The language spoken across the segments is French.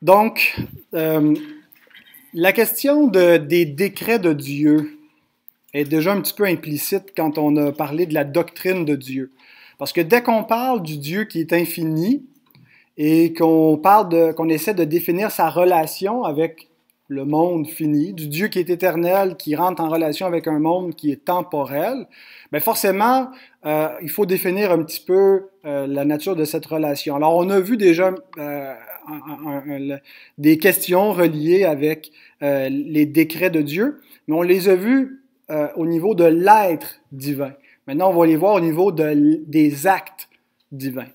Donc, la question des décrets de Dieu est déjà un petit peu implicite quand on a parlé de la doctrine de Dieu. Parce que dès qu'on parle du Dieu qui est infini et qu'on essaie de définir sa relation avec le monde fini, du Dieu qui est éternel, qui rentre en relation avec un monde qui est temporel, bien forcément, il faut définir un petit peu la nature de cette relation. Alors, on a vu déjà des questions reliées avec les décrets de Dieu, mais on les a vus au niveau de l'être divin. Maintenant, on va les voir au niveau des actes divins.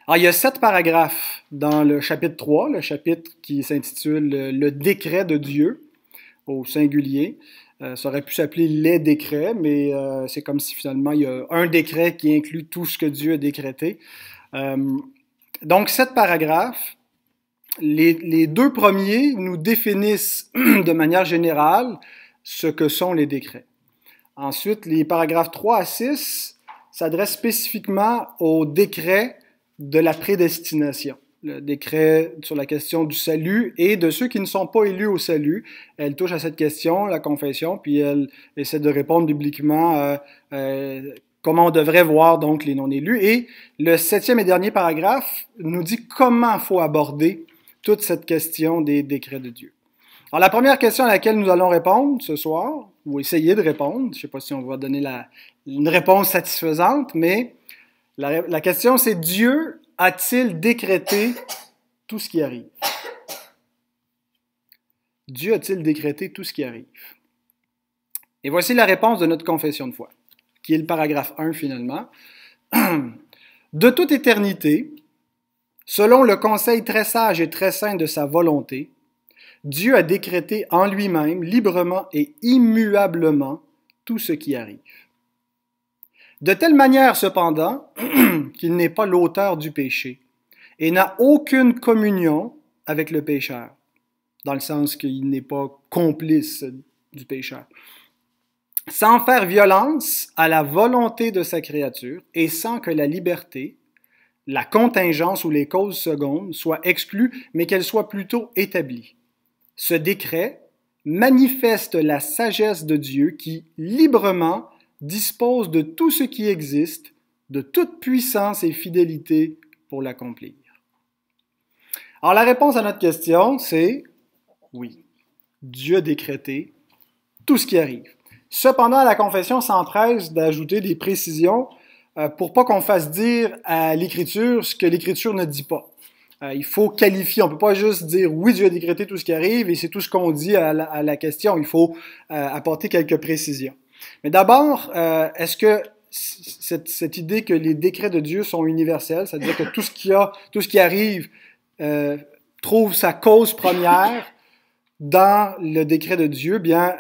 Alors, il y a 7 paragraphes dans le chapitre 3, le chapitre qui s'intitule « Le décret de Dieu » au singulier. Ça aurait pu s'appeler « les décrets », mais c'est comme si finalement il y a un décret qui inclut tout ce que Dieu a décrété. Donc, 7 paragraphes. Les 2 premiers nous définissent de manière générale ce que sont les décrets. Ensuite, les paragraphes 3 à 6 s'adressent spécifiquement aux décrets de la prédestination, le décret sur la question du salut et de ceux qui ne sont pas élus au salut. Elle touche à cette question, la confession, puis elle essaie de répondre bibliquement comment on devrait voir donc les non-élus. Et le 7e et dernier paragraphe nous dit comment il faut aborder toute cette question des décrets de Dieu. Alors, la première question à laquelle nous allons répondre ce soir, ou essayer de répondre, je ne sais pas si on va donner une réponse satisfaisante, mais la question c'est: Dieu a-t-il décrété tout ce qui arrive? Dieu a-t-il décrété tout ce qui arrive? Et voici la réponse de notre confession de foi, qui est le paragraphe 1 finalement. De toute éternité, selon le conseil très sage et très saint de sa volonté, Dieu a décrété en lui-même, librement et immuablement, tout ce qui arrive. De telle manière, cependant, qu'il n'est pas l'auteur du péché et n'a aucune communion avec le pécheur, dans le sens qu'il n'est pas complice du pécheur, sans faire violence à la volonté de sa créature et sans que la liberté, la contingence ou les causes secondes soient exclues, mais qu'elles soient plutôt établies. Ce décret manifeste la sagesse de Dieu qui, librement, dispose de tout ce qui existe, de toute puissance et fidélité pour l'accomplir. Alors la réponse à notre question, c'est oui. Dieu a décrété tout ce qui arrive. Cependant, la confession s'empresse d'ajouter des précisions pour pas qu'on fasse dire à l'Écriture ce que l'Écriture ne dit pas. Il faut qualifier, on ne peut pas juste dire oui, Dieu a décrété tout ce qui arrive et c'est tout ce qu'on dit à la question. Il faut apporter quelques précisions. Mais d'abord, est-ce que cette idée que les décrets de Dieu sont universels, c'est-à-dire que tout ce qui arrive trouve sa cause première dans le décret de Dieu, bien,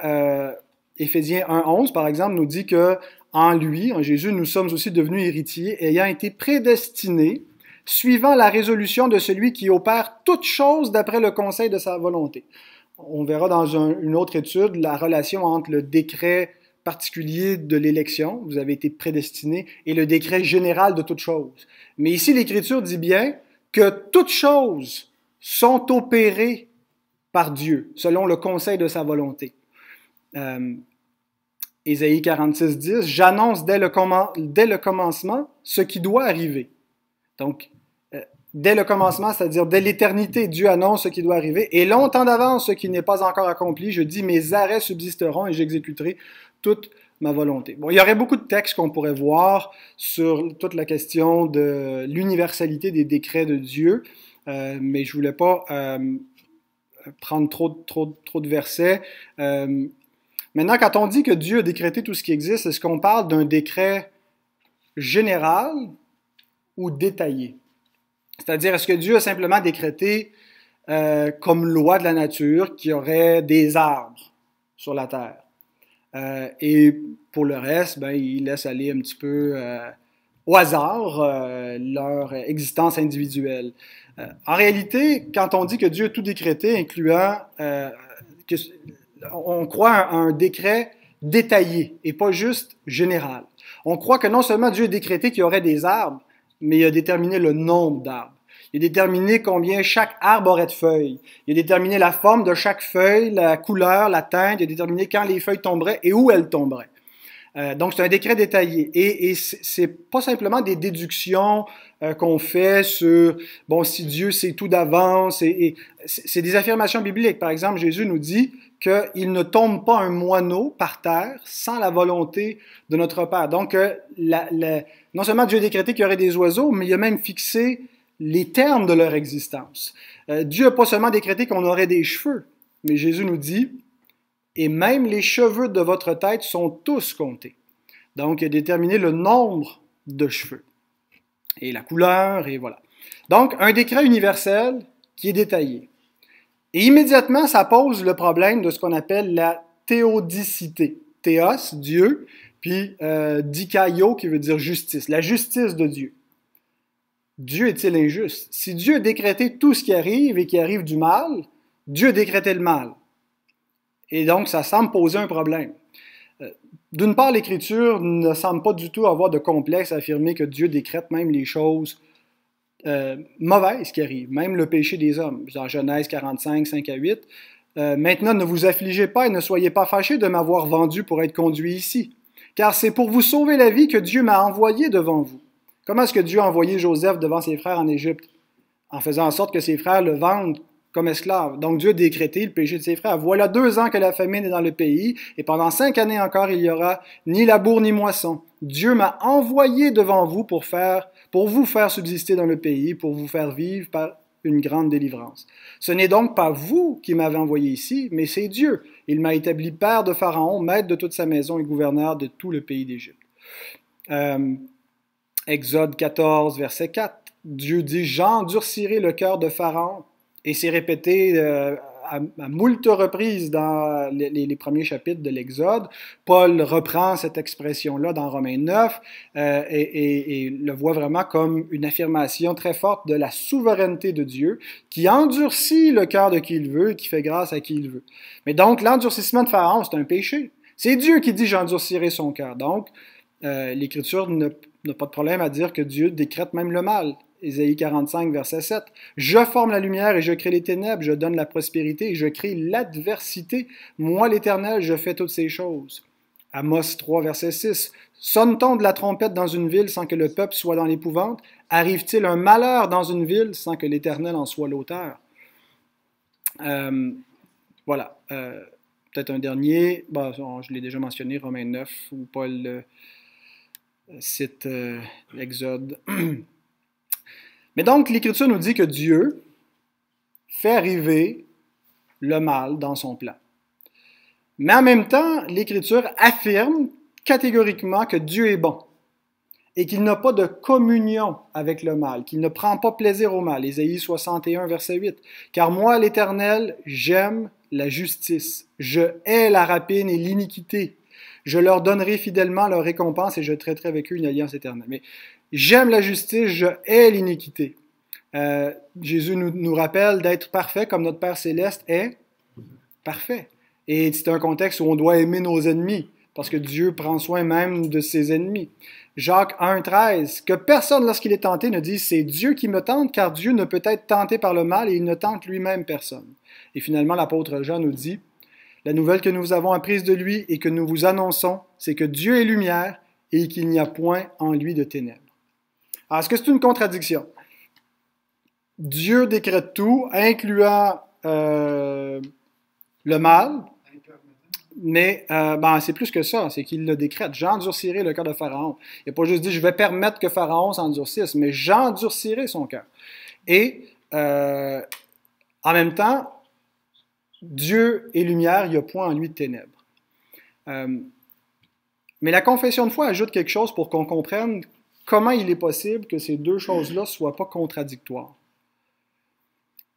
Éphésiens 1:11, par exemple, nous dit que en lui, en Jésus, nous sommes aussi devenus héritiers, ayant été prédestinés, suivant la résolution de celui qui opère toutes choses d'après le conseil de sa volonté. On verra dans une autre étude la relation entre le décret particulier de l'élection, vous avez été prédestiné, et le décret général de toutes choses. Mais ici, l'Écriture dit bien que toutes choses sont opérées par Dieu, selon le conseil de sa volonté. Ésaïe 46:10, j'annonce dès le commencement ce qui doit arriver. Donc, dès le commencement, c'est-à-dire dès l'éternité, Dieu annonce ce qui doit arriver. Et longtemps d'avance, ce qui n'est pas encore accompli, je dis, mes arrêts subsisteront et j'exécuterai toute ma volonté. Bon, il y aurait beaucoup de textes qu'on pourrait voir sur toute la question de l'universalité des décrets de Dieu, mais je ne voulais pas prendre trop de versets. Maintenant, quand on dit que Dieu a décrété tout ce qui existe, est-ce qu'on parle d'un décret général ou détaillé? C'est-à-dire, est-ce que Dieu a simplement décrété comme loi de la nature qu'il y aurait des arbres sur la terre? Et pour le reste, ben, il laisse aller un petit peu au hasard leur existence individuelle. En réalité, quand on dit que Dieu a tout décrété, incluant on croit à un décret détaillé et pas juste général. On croit que non seulement Dieu a décrété qu'il y aurait des arbres, mais il a déterminé le nombre d'arbres. Il a déterminé combien chaque arbre aurait de feuilles. Il a déterminé la forme de chaque feuille, la couleur, la teinte. Il a déterminé quand les feuilles tomberaient et où elles tomberaient. Donc, c'est un décret détaillé. Et c'est pas simplement des déductions qu'on fait sur, bon, si Dieu sait tout d'avance. Et c'est des affirmations bibliques. Par exemple, Jésus nous dit qu'il ne tombe pas un moineau par terre sans la volonté de notre Père. Donc, non seulement Dieu a décrété qu'il y aurait des oiseaux, mais il a même fixé les termes de leur existence. Dieu n'a pas seulement décrété qu'on aurait des cheveux, mais Jésus nous dit « Et même les cheveux de votre tête sont tous comptés. » Donc, il a déterminé le nombre de cheveux et la couleur, et voilà. Donc, un décret universel qui est détaillé. Et immédiatement, ça pose le problème de ce qu'on appelle la théodicité. Théos, Dieu, puis dikaio, qui veut dire justice, la justice de Dieu. Dieu est-il injuste? Si Dieu a décrété tout ce qui arrive et qui arrive du mal, Dieu a décrété le mal. Et donc, ça semble poser un problème. D'une part, l'Écriture ne semble pas du tout avoir de complexe à affirmer que Dieu décrète même les choses mauvaises qui arrivent, même le péché des hommes. Dans Genèse 45, 5 à 8, maintenant, ne vous affligez pas et ne soyez pas fâchés de m'avoir vendu pour être conduit ici, car c'est pour vous sauver la vie que Dieu m'a envoyé devant vous. Comment est-ce que Dieu a envoyé Joseph devant ses frères en Égypte? En faisant en sorte que ses frères le vendent comme esclave. Donc Dieu a décrété le péché de ses frères. Voilà 2 ans que la famine est dans le pays, et pendant 5 années encore, il n'y aura ni labour ni moisson. Dieu m'a envoyé devant vous pour vous faire subsister dans le pays, pour vous faire vivre par une grande délivrance. Ce n'est donc pas vous qui m'avez envoyé ici, mais c'est Dieu. Il m'a établi père de Pharaon, maître de toute sa maison et gouverneur de tout le pays d'Égypte. Exode 14, verset 4. Dieu dit « J'endurcirai le cœur de Pharaon ». Et c'est répété à moult reprises dans les premiers chapitres de l'Exode. Paul reprend cette expression-là dans Romains 9 et le voit vraiment comme une affirmation très forte de la souveraineté de Dieu qui endurcit le cœur de qui il veut et qui fait grâce à qui il veut. Mais donc, l'endurcissement de Pharaon, c'est un péché. C'est Dieu qui dit « J'endurcirai son cœur ». Donc, l'Écriture n'a pas de problème à dire que Dieu décrète même le mal. Ésaïe 45, verset 7. « Je forme la lumière et je crée les ténèbres, je donne la prospérité et je crée l'adversité. Moi, l'Éternel, je fais toutes ces choses. » Amos 3, verset 6. « Sonne-t-on de la trompette dans une ville sans que le peuple soit dans l'épouvante? Arrive-t-il un malheur dans une ville sans que l'Éternel en soit l'auteur? » Voilà. Peut-être un dernier. Bon, je l'ai déjà mentionné, Romains 9, où Paul cite l'Exode. Mais donc, l'Écriture nous dit que Dieu fait arriver le mal dans son plan. Mais en même temps, l'Écriture affirme catégoriquement que Dieu est bon et qu'il n'a pas de communion avec le mal, qu'il ne prend pas plaisir au mal. Ésaïe 61, verset 8. « Car moi, l'Éternel, j'aime la justice. Je hais la rapine et l'iniquité. Je leur donnerai fidèlement leur récompense et je traiterai avec eux une alliance éternelle. » Mais j'aime la justice, je hais l'iniquité. Jésus nous rappelle d'être parfait comme notre Père Céleste est parfait. Et c'est un contexte où on doit aimer nos ennemis, parce que Dieu prend soin même de ses ennemis. Jacques 1, 13. « Que personne, lorsqu'il est tenté, ne dise « C'est Dieu qui me tente », car Dieu ne peut être tenté par le mal et il ne tente lui-même personne. » Et finalement, l'apôtre Jean nous dit « La nouvelle que nous avons apprise de lui et que nous vous annonçons, c'est que Dieu est lumière et qu'il n'y a point en lui de ténèbres. » Alors, est-ce que c'est une contradiction? Dieu décrète tout, incluant le mal, mais c'est plus que ça, c'est qu'il le décrète. J'endurcirai le cœur de Pharaon. Il n'a pas juste dit, je vais permettre que Pharaon s'endurcisse, mais j'endurcirai son cœur. Et en même temps, Dieu est lumière, il n'y a point en lui de ténèbres. Mais la confession de foi ajoute quelque chose pour qu'on comprenne comment il est possible que ces deux choses-là ne soient pas contradictoires.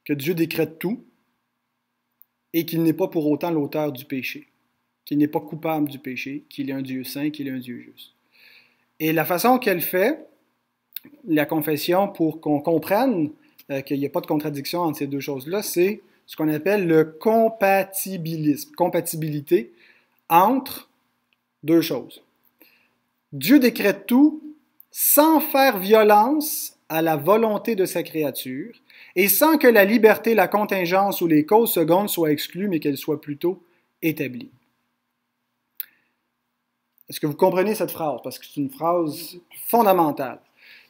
Que Dieu décrète tout et qu'il n'est pas pour autant l'auteur du péché, qu'il n'est pas coupable du péché, qu'il est un Dieu saint, qu'il est un Dieu juste. Et la façon qu'elle fait, la confession, pour qu'on comprenne qu'il n'y a pas de contradiction entre ces deux choses-là, c'est ce qu'on appelle le compatibilisme, compatibilité entre deux choses. Dieu décrète tout sans faire violence à la volonté de sa créature, et sans que la liberté, la contingence ou les causes secondes soient exclues, mais qu'elles soient plutôt établies. Est-ce que vous comprenez cette phrase? Parce que c'est une phrase fondamentale.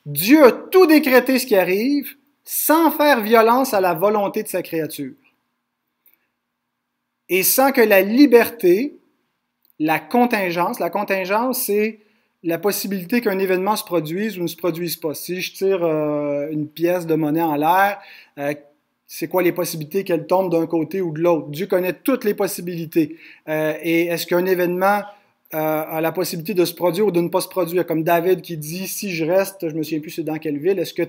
Dieu a tout décrété ce qui arrive sans faire violence à la volonté de sa créature. Et sans que la liberté, la contingence, c'est la possibilité qu'un événement se produise ou ne se produise pas. Si je tire une pièce de monnaie en l'air, c'est quoi les possibilités qu'elle tombe d'un côté ou de l'autre? Dieu connaît toutes les possibilités. Et est-ce qu'un événement a la possibilité de se produire ou de ne pas se produire? Comme David qui dit, si je reste, je me souviens plus c'est dans quelle ville, est-ce que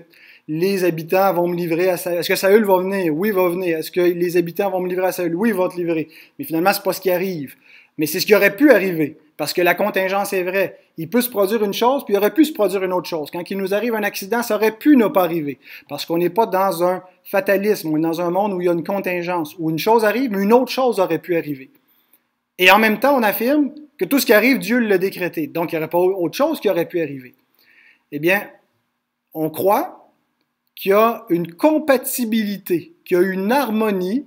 les habitants vont me livrer à Saül? Est-ce que Saül va venir? Oui, il va venir. Est-ce que les habitants vont me livrer à Saül? Oui, il va te livrer. Mais finalement, c'est pas ce qui arrive. Mais c'est ce qui aurait pu arriver, parce que la contingence est vraie. Il peut se produire une chose, puis il aurait pu se produire une autre chose. Quand il nous arrive un accident, ça aurait pu ne pas arriver, parce qu'on n'est pas dans un fatalisme, on est dans un monde où il y a une contingence, où une chose arrive, mais une autre chose aurait pu arriver. Et en même temps, on affirme que tout ce qui arrive, Dieu l'a décrété. Donc, il n'y aurait pas autre chose qui aurait pu arriver. Eh bien, on croit qu'il y a une compatibilité, qu'il y a une harmonie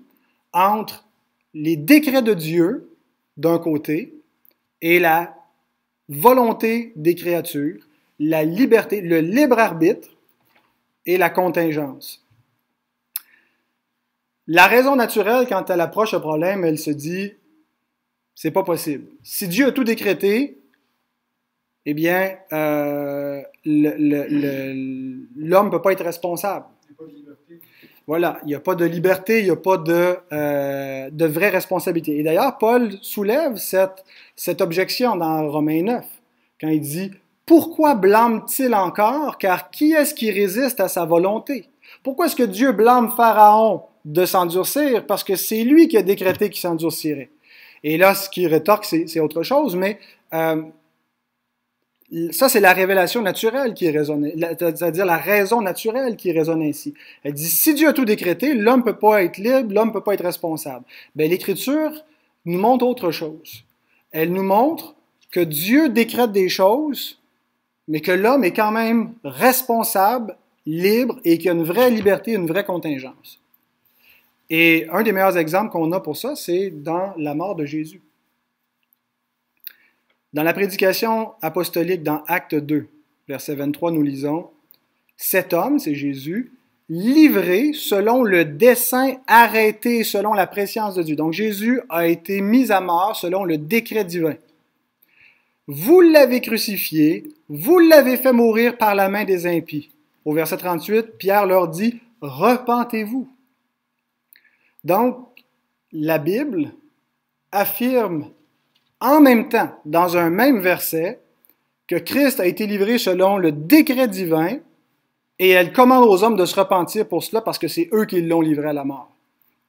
entre les décrets de Dieu, d'un côté, et la volonté des créatures, la liberté, le libre arbitre et la contingence. La raison naturelle, quand elle approche le problème, elle se dit, c'est pas possible. Si Dieu a tout décrété, eh bien, l'homme ne peut pas être responsable. Il n'y a pas de liberté. Voilà, il n'y a pas de liberté, il n'y a pas de vraie responsabilité. Et d'ailleurs, Paul soulève cette objection dans Romains 9, quand il dit « Pourquoi blâme-t-il encore? Car qui est-ce qui résiste à sa volonté? » Pourquoi est-ce que Dieu blâme Pharaon de s'endurcir? Parce que c'est lui qui a décrété qu'il s'endurcirait. Et là, ce qu'il rétorque, c'est autre chose, mais ça, c'est la révélation naturelle qui résonne, c'est-à-dire la raison naturelle qui résonne ainsi. Elle dit, si Dieu a tout décrété, l'homme ne peut pas être libre, l'homme ne peut pas être responsable. Bien, l'Écriture nous montre autre chose. Elle nous montre que Dieu décrète des choses, mais que l'homme est quand même responsable, libre, et qu'il y a une vraie liberté, une vraie contingence. Et un des meilleurs exemples qu'on a pour ça, c'est dans la mort de Jésus. Dans la prédication apostolique dans Acte 2, verset 23, nous lisons « Cet homme, c'est Jésus, livré selon le dessein arrêté selon la prescience de Dieu. » Donc Jésus a été mis à mort selon le décret divin. « Vous l'avez crucifié, vous l'avez fait mourir par la main des impies. » Au verset 38, Pierre leur dit « Repentez-vous. » Donc, la Bible affirme en même temps, dans un même verset, que Christ a été livré selon le décret divin et elle commande aux hommes de se repentir pour cela parce que c'est eux qui l'ont livré à la mort.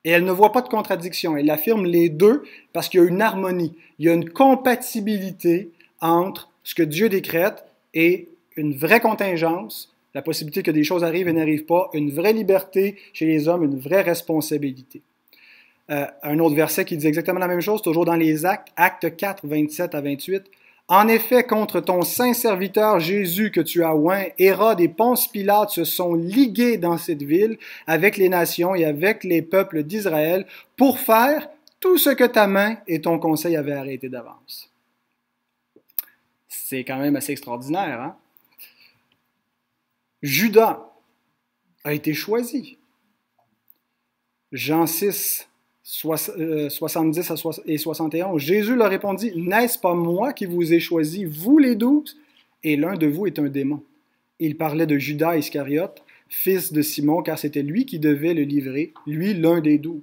Et elle ne voit pas de contradiction. Elle affirme les deux parce qu'il y a une harmonie, il y a une compatibilité entre ce que Dieu décrète et une vraie contingence, la possibilité que des choses arrivent et n'arrivent pas, une vraie liberté chez les hommes, une vraie responsabilité. Un autre verset qui dit exactement la même chose, toujours dans les Actes, Acte 4, 27 à 28. « En effet, contre ton saint serviteur Jésus que tu as oint, Hérode et Ponce Pilate se sont ligués dans cette ville avec les nations et avec les peuples d'Israël pour faire tout ce que ta main et ton conseil avaient arrêté d'avance. » C'est quand même assez extraordinaire, hein? Judas a été choisi. Jean 6, 70 et 71. Jésus leur répondit, « N'est-ce pas moi qui vous ai choisi, vous les 12? Et l'un de vous est un démon. » Il parlait de Judas Iscariote, fils de Simon, car c'était lui qui devait le livrer, lui l'un des 12.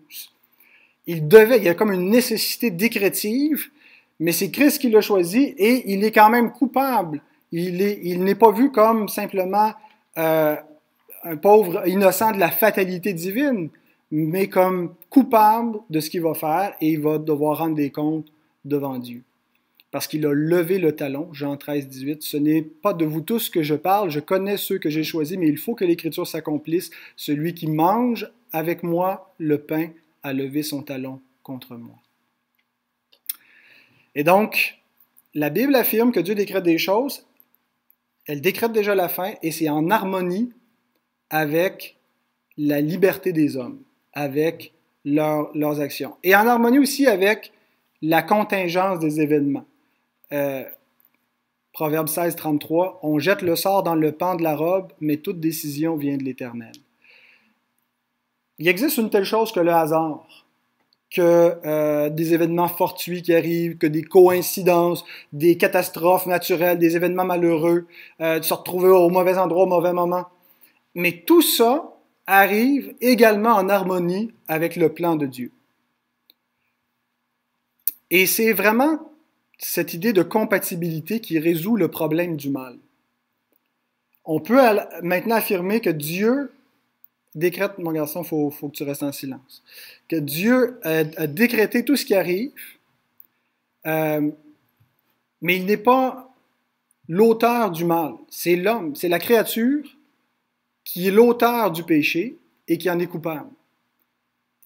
Il y a comme une nécessité décrétive, mais c'est Christ qui l'a choisi et il est quand même coupable. Il n'est pas vu comme simplement un pauvre innocent de la fatalité divine, mais comme coupable de ce qu'il va faire et il va devoir rendre des comptes devant Dieu. Parce qu'il a levé le talon, Jean 13, 18, « Ce n'est pas de vous tous que je parle, je connais ceux que j'ai choisis, mais il faut que l'Écriture s'accomplisse. Celui qui mange avec moi le pain a levé son talon contre moi. » Et donc, la Bible affirme que Dieu décrète des choses, elle décrète déjà la fin et c'est en harmonie avec la liberté des hommes, avec leurs actions. Et en harmonie aussi avec la contingence des événements. Proverbe 16, 33, « On jette le sort dans le pan de la robe, mais toute décision vient de l'Éternel. » Il existe une telle chose que le hasard, que des événements fortuits qui arrivent, que des coïncidences, des catastrophes naturelles, des événements malheureux, de se retrouver au mauvais endroit au mauvais moment. Mais tout ça arrive également en harmonie avec le plan de Dieu. Et c'est vraiment cette idée de compatibilité qui résout le problème du mal. On peut maintenant affirmer que Dieu décrète, mon garçon, il faut que tu restes en silence, que Dieu a décrété tout ce qui arrive, mais il n'est pas l'auteur du mal. C'est l'homme, c'est la créature qui est l'auteur du péché et qui en est coupable.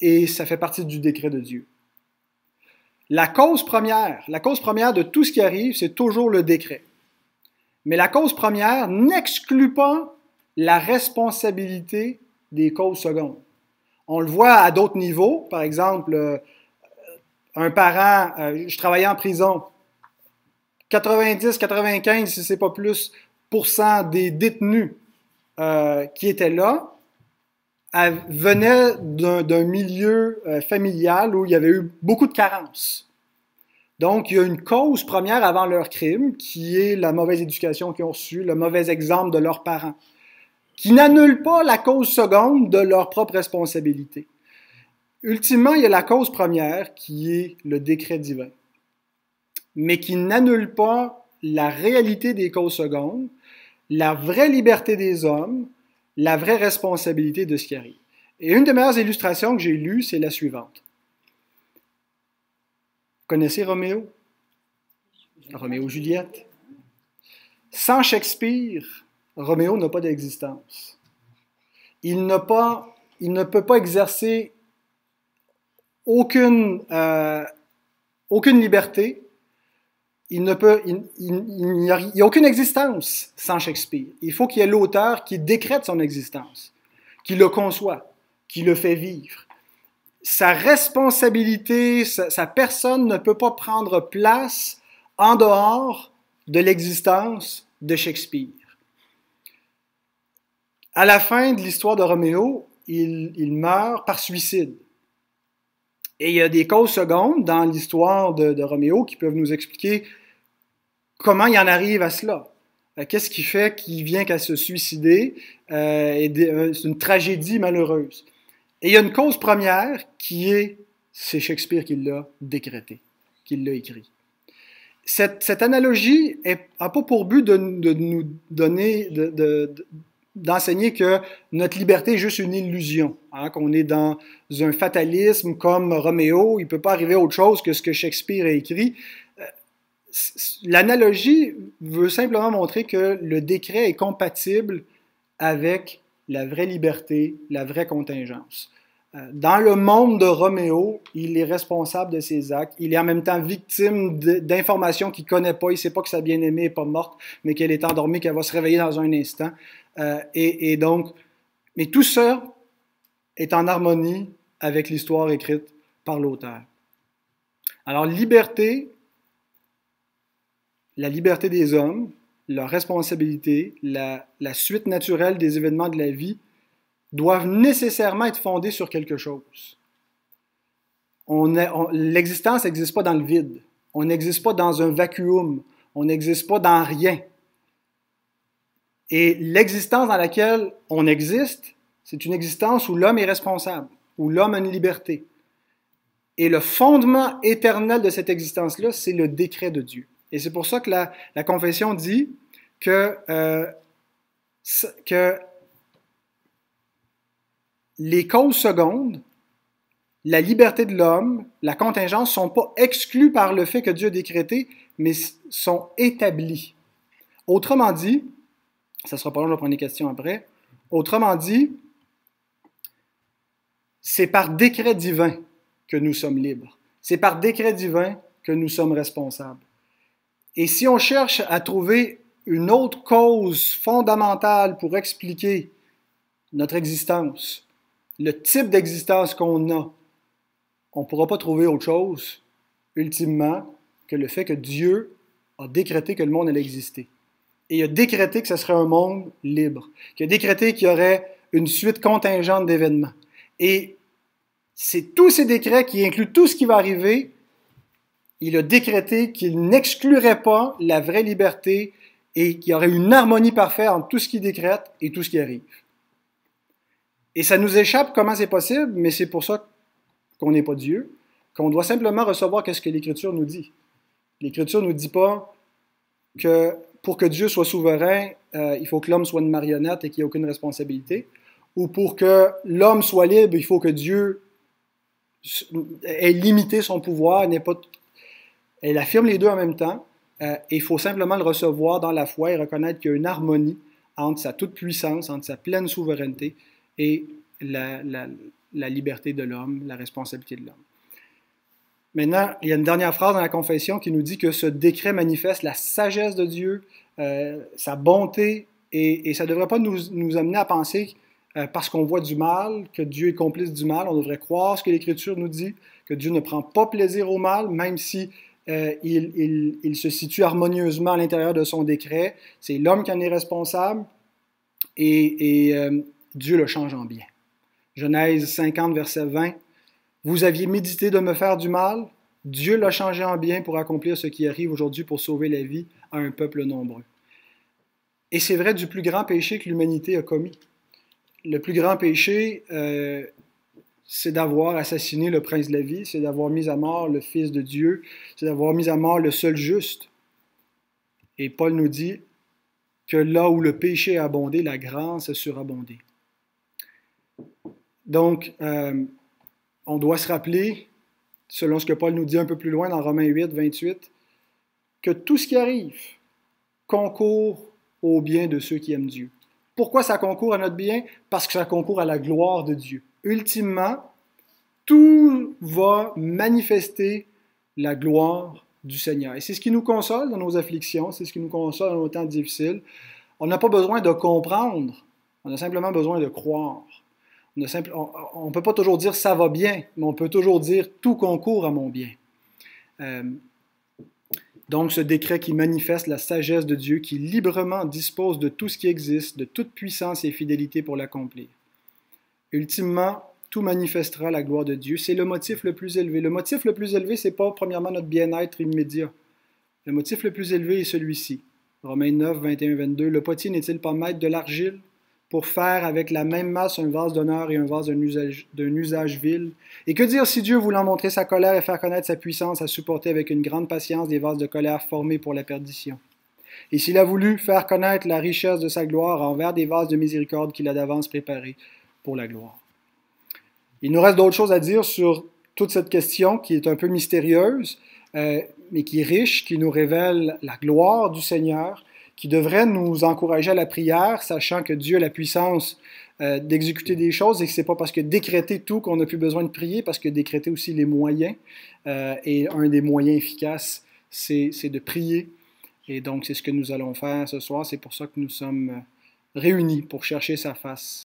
Et ça fait partie du décret de Dieu. La cause première de tout ce qui arrive, c'est toujours le décret. Mais la cause première n'exclut pas la responsabilité des causes secondes. On le voit à d'autres niveaux. Par exemple, un parent, je travaillais en prison, 90, 95, si ce n'est pas plus, % des détenus qui étaient là venaient d'un milieu familial où il y avait eu beaucoup de carences. Donc, il y a une cause première avant leur crime, qui est la mauvaise éducation qu'ils ont reçue, le mauvais exemple de leurs parents, qui n'annule pas la cause seconde de leur propre responsabilité. Ultimement, il y a la cause première, qui est le décret divin, mais qui n'annule pas la réalité des causes secondes, la vraie liberté des hommes, la vraie responsabilité de ce qui arrive. Et une des meilleures illustrations que j'ai lues, c'est la suivante. Vous connaissez Roméo? Roméo-Juliette. Sans Shakespeare, Roméo n'a pas d'existence. Il ne peut pas exercer aucune liberté. Il n'y a aucune existence sans Shakespeare. Il faut qu'il y ait l'auteur qui décrète son existence, qui le conçoit, qui le fait vivre. Sa responsabilité, sa personne ne peut pas prendre place en dehors de l'existence de Shakespeare. À la fin de l'histoire de Roméo, il meurt par suicide. Et il y a des causes secondes dans l'histoire de Roméo qui peuvent nous expliquer comment il en arrive à cela. Qu'est-ce qui fait qu'il vient qu'à se suicider? C'est une tragédie malheureuse. Et il y a une cause première c'est Shakespeare qui l'a décrété, qui l'a écrit. Cette analogie n'a pas pour but de nous donner, d'enseigner que notre liberté est juste une illusion, qu'on est dans un fatalisme comme Roméo, il ne peut pas arriver à autre chose que ce que Shakespeare a écrit. L'analogie veut simplement montrer que le décret est compatible avec la vraie liberté, la vraie contingence. Dans le monde de Roméo, il est responsable de ses actes. Il est en même temps victime d'informations qu'il ne connaît pas. Il ne sait pas que sa bien-aimée n'est pas morte, mais qu'elle est endormie, qu'elle va se réveiller dans un instant. Mais tout ça est en harmonie avec l'histoire écrite par l'auteur. Alors, la liberté des hommes, leur responsabilité, la suite naturelle des événements de la vie doivent nécessairement être fondées sur quelque chose. L'existence n'existe pas dans le vide. On n'existe pas dans un vacuum. On n'existe pas dans rien. Et l'existence dans laquelle on existe, c'est une existence où l'homme est responsable, où l'homme a une liberté. Et le fondement éternel de cette existence-là, c'est le décret de Dieu. Et c'est pour ça que la confession dit que les causes secondes, la liberté de l'homme, la contingence, ne sont pas exclues par le fait que Dieu a décrété, mais sont établies. Autrement dit, ça ne sera pas long, je vais prendre des questions après. Autrement dit, c'est par décret divin que nous sommes libres. C'est par décret divin que nous sommes responsables. Et si on cherche à trouver une autre cause fondamentale pour expliquer notre existence, le type d'existence qu'on a, on ne pourra pas trouver autre chose, ultimement, que le fait que Dieu a décrété que le monde allait exister. Et il a décrété que ce serait un monde libre, qu'il a décrété qu'il y aurait une suite contingente d'événements. Et c'est tous ces décrets qui incluent tout ce qui va arriver. Il a décrété qu'il n'exclurait pas la vraie liberté et qu'il y aurait une harmonie parfaite entre tout ce qu'il décrète et tout ce qui arrive. Et ça nous échappe comment c'est possible, mais c'est pour ça qu'on n'est pas Dieu, qu'on doit simplement recevoir ce que l'Écriture nous dit. L'Écriture ne nous dit pas que pour que Dieu soit souverain, il faut que l'homme soit une marionnette et qu'il n'y ait aucune responsabilité, ou pour que l'homme soit libre, il faut que Dieu ait limité son pouvoir, elle affirme les deux en même temps, et il faut simplement le recevoir dans la foi et reconnaître qu'il y a une harmonie entre sa toute-puissance, entre sa pleine souveraineté et la liberté de l'homme, la responsabilité de l'homme. Maintenant, il y a une dernière phrase dans la confession qui nous dit que ce décret manifeste la sagesse de Dieu, sa bonté, et ça ne devrait pas nous amener à penser, parce qu'on voit du mal, que Dieu est complice du mal. On devrait croire ce que l'Écriture nous dit, que Dieu ne prend pas plaisir au mal, même si il se situe harmonieusement à l'intérieur de son décret. C'est l'homme qui en est responsable, et Dieu le change en bien. Genèse 50, verset 20. Vous aviez médité de me faire du mal, Dieu l'a changé en bien pour accomplir ce qui arrive aujourd'hui pour sauver la vie à un peuple nombreux. Et c'est vrai du plus grand péché que l'humanité a commis. Le plus grand péché, c'est d'avoir assassiné le prince de la vie, c'est d'avoir mis à mort le Fils de Dieu, c'est d'avoir mis à mort le seul juste. Et Paul nous dit que là où le péché a abondé, la grâce a surabondé. Donc, on doit se rappeler, selon ce que Paul nous dit un peu plus loin dans Romains 8, 28, que tout ce qui arrive concourt au bien de ceux qui aiment Dieu. Pourquoi ça concourt à notre bien? Parce que ça concourt à la gloire de Dieu. Ultimement, tout va manifester la gloire du Seigneur. Et c'est ce qui nous console dans nos afflictions, c'est ce qui nous console dans nos temps difficiles. On n'a pas besoin de comprendre, on a simplement besoin de croire. On ne peut pas toujours dire « ça va bien », mais on peut toujours dire « tout concourt à mon bien ». Donc, ce décret qui manifeste la sagesse de Dieu, qui librement dispose de tout ce qui existe, de toute puissance et fidélité pour l'accomplir. Ultimement, tout manifestera la gloire de Dieu. C'est le motif le plus élevé. Le motif le plus élevé, ce n'est pas premièrement notre bien-être immédiat. Le motif le plus élevé est celui-ci. Romains 9, 21, 22. Le potier n'est-il pas maître de l'argile pour faire avec la même masse un vase d'honneur et un vase d'un usage vil? Et que dire si Dieu, voulant montrer sa colère et faire connaître sa puissance, a supporté avec une grande patience des vases de colère formés pour la perdition? Et s'il a voulu faire connaître la richesse de sa gloire envers des vases de miséricorde qu'il a d'avance préparés pour la gloire. Il nous reste d'autres choses à dire sur toute cette question qui est un peu mystérieuse, mais qui est riche, qui nous révèle la gloire du Seigneur, qui devrait nous encourager à la prière, sachant que Dieu a la puissance d'exécuter des choses et que ce n'est pas parce que décréter tout qu'on n'a plus besoin de prier, parce que décréter aussi les moyens. Et un des moyens efficaces, c'est de prier. Et donc, c'est ce que nous allons faire ce soir. C'est pour ça que nous sommes réunis pour chercher sa face.